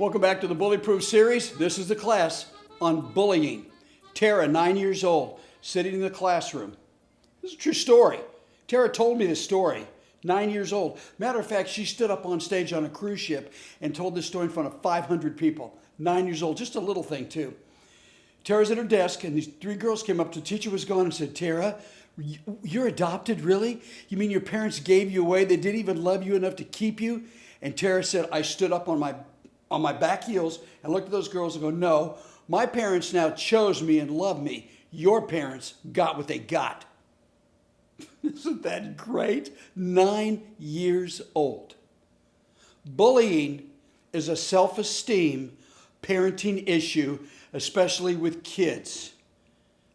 Welcome back to the BullyProof series. This is the class on bullying. Tara, 9 years old, sitting in the classroom. This is a true story. Tara told me this story, 9 years old. Matter of fact, she stood up on stage on a cruise ship and told this story in front of 500 people. 9 years old, just a little thing too. Tara's at her desk and these three girls came up. The teacher was gone and said, "Tara, you're adopted, really? You mean your parents gave you away? They didn't even love you enough to keep you?" And Tara said, "I stood up on my back heels and looked at those girls and go, no, my parents now chose me and love me. Your parents got what they got." Isn't that great? 9 years old. Bullying is a self-esteem parenting issue, especially with kids.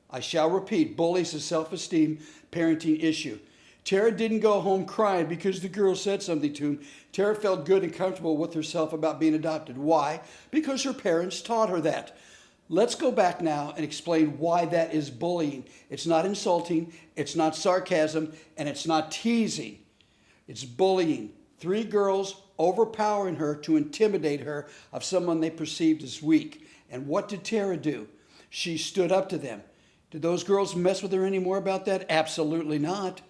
I shall repeat, bullying is a self-esteem parenting issue. Tara didn't go home crying because the girl said something to him. Tara felt good and comfortable with herself about being adopted. Why? Because her parents taught her that. Let's go back now and explain why that is bullying. It's not insulting, it's not sarcasm, and it's not teasing. It's bullying. Three girls overpowering her to intimidate her of someone they perceived as weak. And what did Tara do? She stood up to them. Did those girls mess with her anymore about that? Absolutely not.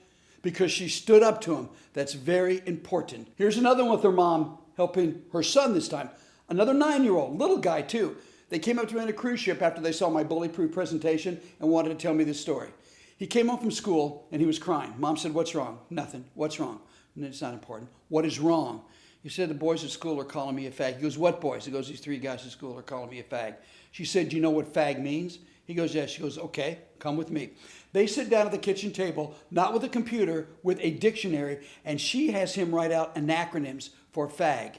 Because she stood up to them. That's very important. Here's another one with her mom helping her son this time. Another 9-year-old, little guy too. They came up to me on a cruise ship after they saw my BullyProof presentation and wanted to tell me this story. He came home from school and he was crying. Mom said, "What's wrong?" "Nothing." "What's wrong?" "It's not important." "What is wrong?" He said, "The boys at school are calling me a fag." He goes, "What boys?" He goes, "These three guys at school are calling me a fag." She said, "Do you know what fag means?" He goes, "Yes." She goes, "Okay, come with me." They sit down at the kitchen table, not with a computer, with a dictionary, and she has him write out acronyms for fag.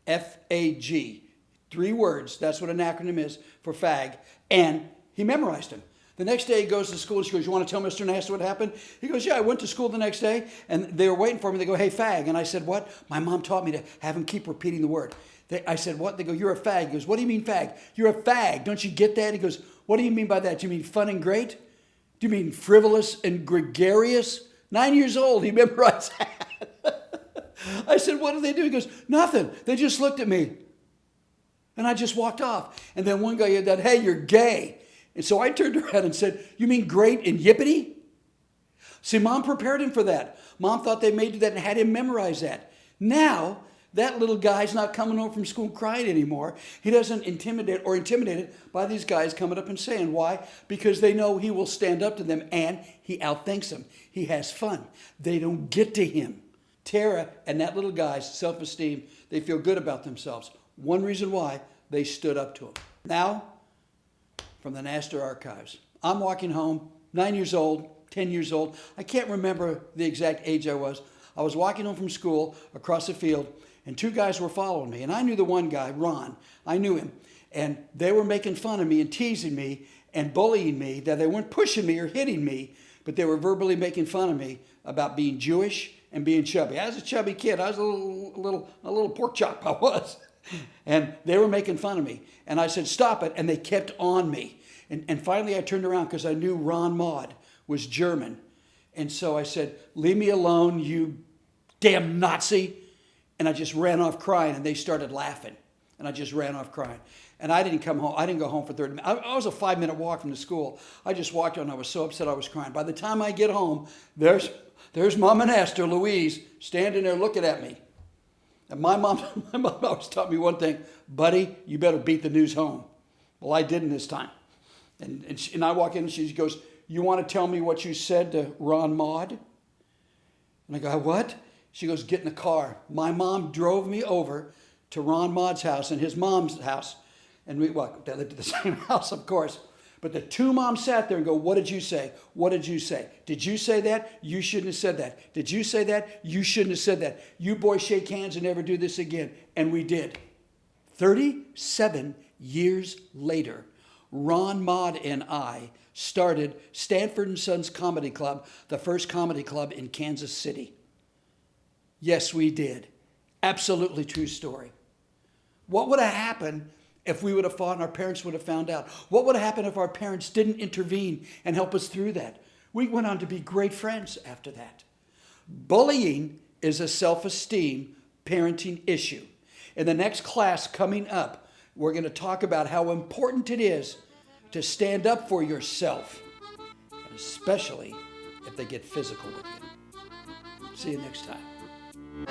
F-A-G. 3 words, that's what an acronym is for fag, and he memorized them. The next day he goes to school and she goes, "You want to tell Mr. Naster what happened?" He goes, "Yeah, I went to school the next day and they were waiting for me. They go, 'Hey, fag.' And I said, 'What?' 'My mom taught me to have him keep repeating the word.' I said, 'What?' They go, 'You're a fag.' He goes, 'What do you mean fag?' 'You're a fag. Don't you get that?' He goes, 'What do you mean by that? Do you mean fun and great? Do you mean frivolous and gregarious?' 9 years old, he memorized that. I said, 'What did they do?' He goes, 'Nothing. They just looked at me.' And I just walked off. And then one guy had that, 'Hey, you're gay.' And so I turned around and said, 'You mean great and yippity?' See, Mom prepared him for that. Mom thought they made that and had him memorize that. Now, that little guy's not coming home from school crying anymore. He doesn't intimidated by these guys coming up and saying, why? Because they know he will stand up to them and he outthinks them. He has fun. They don't get to him. Tara and that little guy's self-esteem, they feel good about themselves. One reason why, they stood up to him. Now, from the Naster archives. I'm walking home, 9 years old, 10 years old. I can't remember the exact age I was. I was walking home from school across the field, and 2 guys were following me. And I knew the one guy, Ron. I knew him. And they were making fun of me and teasing me and bullying me. That they weren't pushing me or hitting me, but they were verbally making fun of me about being Jewish and being chubby. I was a chubby kid. I was a little pork chop, I was. And they were making fun of me. And I said, "Stop it." And they kept on me. And finally I turned around because I knew Ron Maud was German. And so I said, "Leave me alone, you damn Nazi." And I just ran off crying and they started laughing. And I just ran off crying. And I didn't come home. I didn't go home for 30 minutes. I was a 5-minute walk from the school. I just walked on and I was so upset I was crying. By the time I get home, there's Mama Naster, Louise, standing there looking at me. And my mom always taught me one thing: "Buddy, you better beat the news home." Well, I didn't this time. And I walk in and she goes, "You want to tell me what you said to Ron Maud?" And I go, "What?" She goes, "Get in the car." My mom drove me over to Ron Maud's house and his mom's house. And they lived at the same house, of course. But the 2 moms sat there and go, "What did you say? What did you say? Did you say that? You shouldn't have said that. Did you say that? You shouldn't have said that. You boys shake hands and never do this again." And we did. 37 years later, Ron Maud and I started Stanford & Sons Comedy Club, the first comedy club in Kansas City. Yes, we did. Absolutely true story. What would have happened if we would have fought and our parents would have found out? What would have happened if our parents didn't intervene and help us through that? We went on to be great friends after that. Bullying is a self-esteem parenting issue. In the next class coming up, we're going to talk about how important it is to stand up for yourself, and especially if they get physical with you. See you next time.